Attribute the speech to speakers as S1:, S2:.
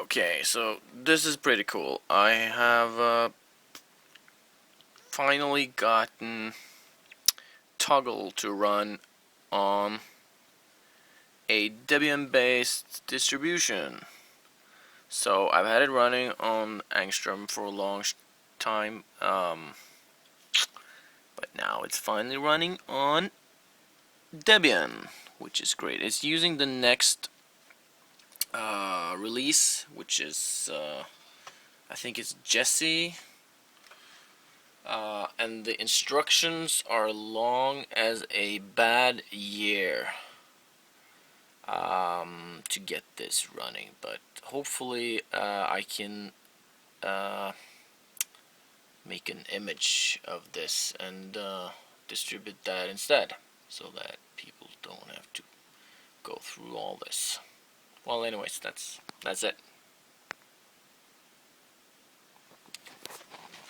S1: Okay, so this is pretty cool. I have finally gotten Toggle to run on a Debian based distribution. So I've had it running on Angstrom for a long time, but now it's finally running on Debian, which is great. It's using the next release, which is I think it's Jesse, and the instructions are long as a bad year to get this running, but hopefully I can make an image of this and distribute that instead, so that people don't have to go through all this. Well, anyways, that's it.